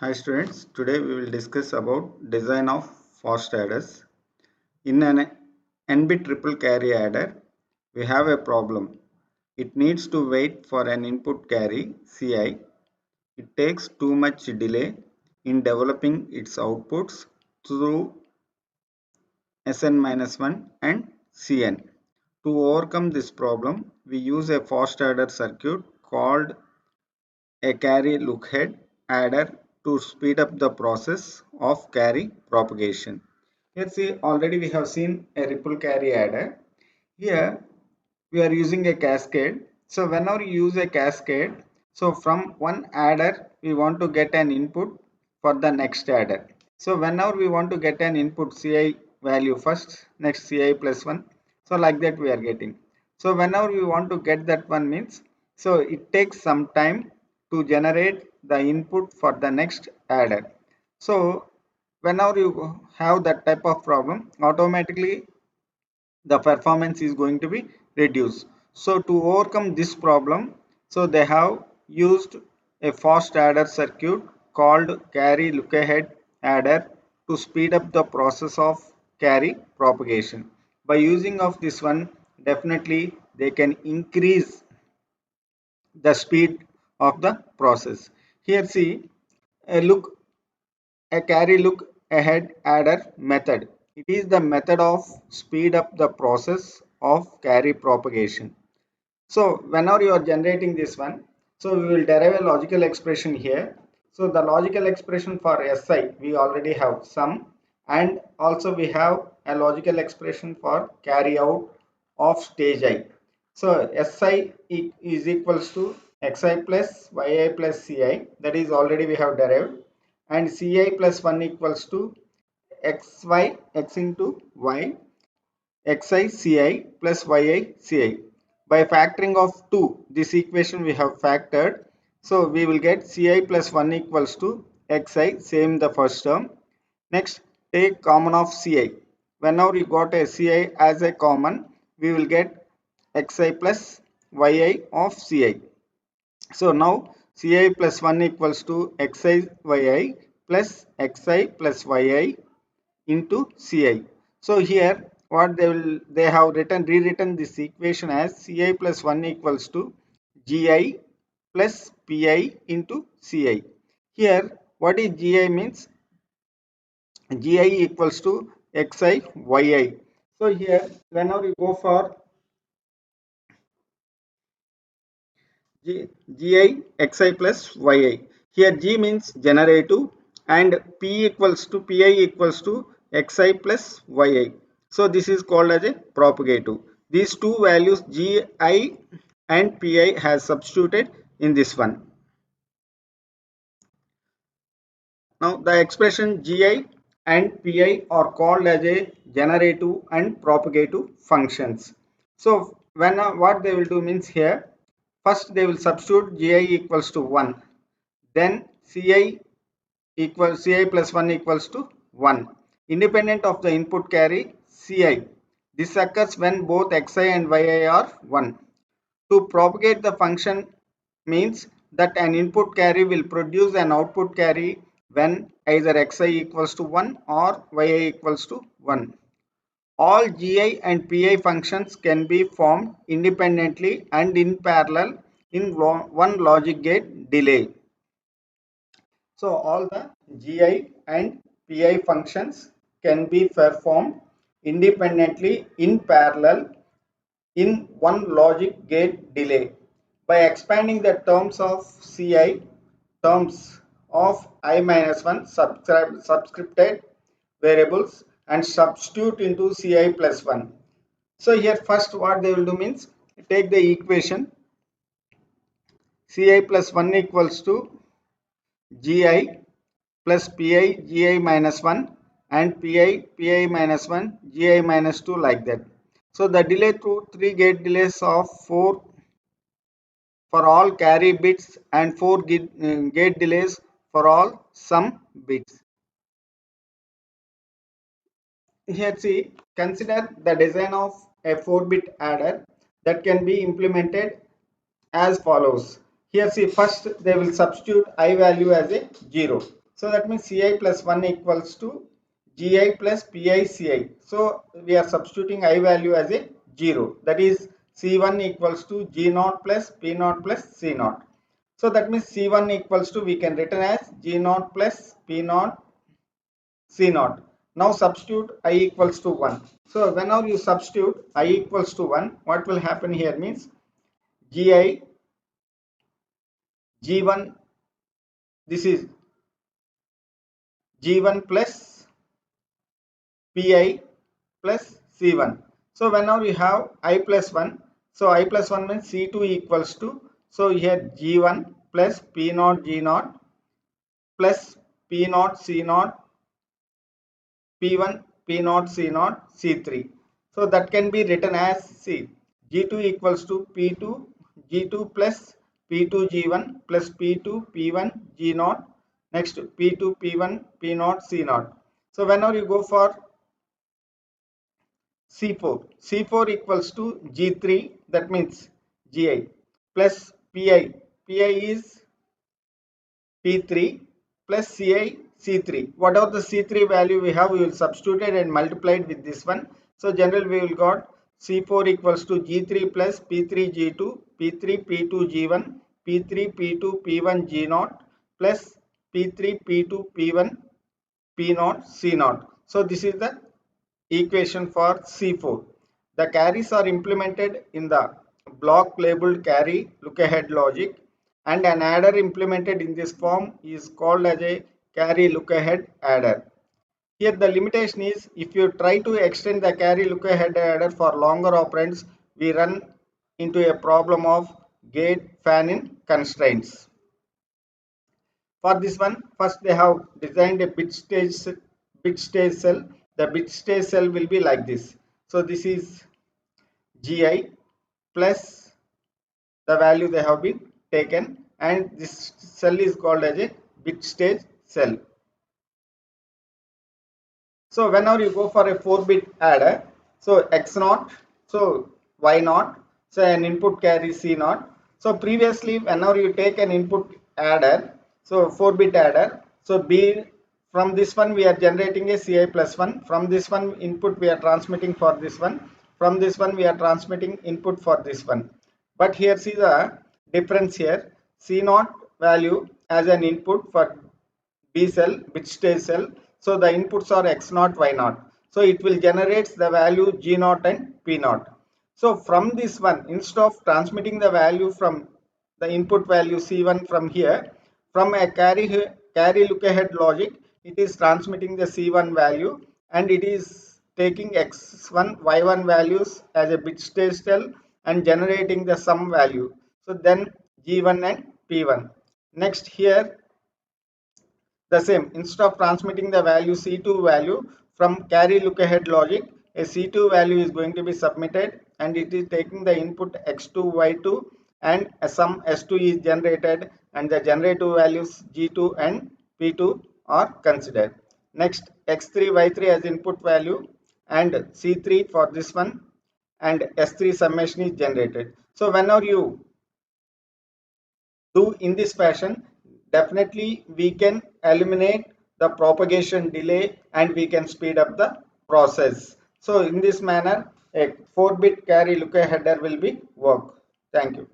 Hi students, today we will discuss about design of fast adders. In an n-bit triple carry adder, we have a problem. It needs to wait for an input carry Ci. It takes too much delay in developing its outputs through Sn-1 and Cn. To overcome this problem, we use a fast adder circuit called a carry lookahead adder to speed up the process of carry propagation. Here see, already we have seen a ripple carry adder. Here we are using a cascade. So whenever you use a cascade, so from one adder we want to get an input for the next adder. So whenever we want to get an input Ci value first, next Ci plus 1, so like that we are getting. So whenever we want to get that one means, so it takes some time to generate the input for the next adder. So whenever you have that type of problem, automatically the performance is going to be reduced. So to overcome this problem, so they have used a fast adder circuit called carry lookahead adder to speed up the process of carry propagation. By using of this one, definitely they can increase the speed of the process. Here see a look a carry look ahead adder method. It is the method of speed up the process of carry propagation. So whenever you are generating this one, so we will derive a logical expression here. So the logical expression for Si we already have sum, and also we have a logical expression for carry out of stage I. So Si is equals to Xi plus Yi plus Ci, that is already we have derived, and Ci plus 1 equals to Xy x into Y Xi Ci plus Yi Ci. By factoring of 2, this equation we have factored. So we will get Ci plus 1 equals to Xi, same the first term. Next, take common of Ci. Whenever you got a Ci as a common, we will get Xi plus Yi of Ci. So now Ci plus 1 equals to Xi Yi plus Xi plus Yi into Ci. So here what they have rewritten this equation as Ci plus 1 equals to Gi plus Pi into Ci. Here what is Gi means? Gi equals to Xi Yi. So here whenever you go for Gi Xi plus Yi, here G means generative and P equals to Pi equals to Xi plus Yi. So this is called as a propagative. These two values Gi and Pi has substituted in this one. Now the expression Gi and Pi are called as a generative and propagative functions. So when what they will do means here, first they will substitute Gi equals to 1, then Ci plus 1 equals to 1, independent of the input carry Ci. This occurs when both Xi and Yi are 1. To propagate the function means that an input carry will produce an output carry when either Xi equals to 1 or Yi equals to 1. All Gi and Pi functions can be formed independently and in parallel in one logic gate delay. So all the Gi and Pi functions can be performed independently in parallel in one logic gate delay. By expanding the terms of Ci, terms of I minus 1 subscripted variables and substitute into Ci plus 1. So here first what they will do means take the equation Ci plus 1 equals to Gi plus Pi Gi minus 1 and Pi minus 1 Gi minus 2 like that. So the delay through 3 gate delays of 4 for all carry bits and 4 gate delays for all sum bits. Here see, consider the design of a 4-bit adder that can be implemented as follows. Here see, first they will substitute I value as a 0. So that means Ci plus 1 equals to Gi plus Pi Ci. So we are substituting I value as a 0. That is C1 equals to G0 plus P0 plus C0. So that means C1 equals to, we can written as G0 plus P0 C0. Now substitute I equals to 1. So whenever you substitute I equals to 1, what will happen here means Gi G1, this is G1 plus Pi plus C1. So whenever you have I plus 1, so I plus 1 means C2 equals to, so here G1 plus P0 G0 plus P0 C0 P1 P0 C0 C3. So that can be written as C. G2 equals to P2 G2 plus P2 G1 plus P2 P1 G0, next P2 P1 P0 C0. So whenever you go for C4, C4 equals to G3, that means Gi plus Pi. Pi is P3 plus Ci C3. Whatever the C3 value we have, we will substitute it and multiply it with this one. So generally we will got C4 equals to G3 plus P3 G2, P3 P2 G1, P3 P2 P1 G0 plus P3 P2 P1 P0 C0. So this is the equation for C4. The carries are implemented in the block labeled carry look ahead logic, and an adder implemented in this form is called as a carry look ahead adder. Here the limitation is, if you try to extend the carry look ahead adder for longer operands, we run into a problem of gate fan in constraints. For this one, first they have designed a bit stage cell. The bit stage cell will be like this. So this is Gi plus the value they have been taken, and this cell is called as a bit stage cell. So whenever you go for a 4-bit adder, so X0, so Y0, so an input carry C0. So previously whenever you take an input adder, so 4-bit adder, so B, from this one we are generating a Ci plus 1, from this one input we are transmitting for this one, from this one we are transmitting input for this one. But here see the difference here, C0 value as an input for B cell, bit stage cell. So the inputs are X0, Y0. So it will generate the value G0 and P0. So from this one, instead of transmitting the value from the input value C1 from here, from a carry look ahead logic, it is transmitting the C1 value and it is taking X1, Y1 values as a bit stage cell and generating the sum value. So then G1 and P1. Next here, the same, instead of transmitting the value C2 value from carry look ahead logic, a C2 value is going to be submitted and it is taking the input X2 Y2 and a sum S2 is generated and the generative values G2 and P2 are considered. Next X3 Y3 as input value and C3 for this one, and S3 summation is generated. So whenever you do in this fashion, definitely we can eliminate the propagation delay and we can speed up the process. So in this manner, a 4-bit carry look aheader will be work. Thank you.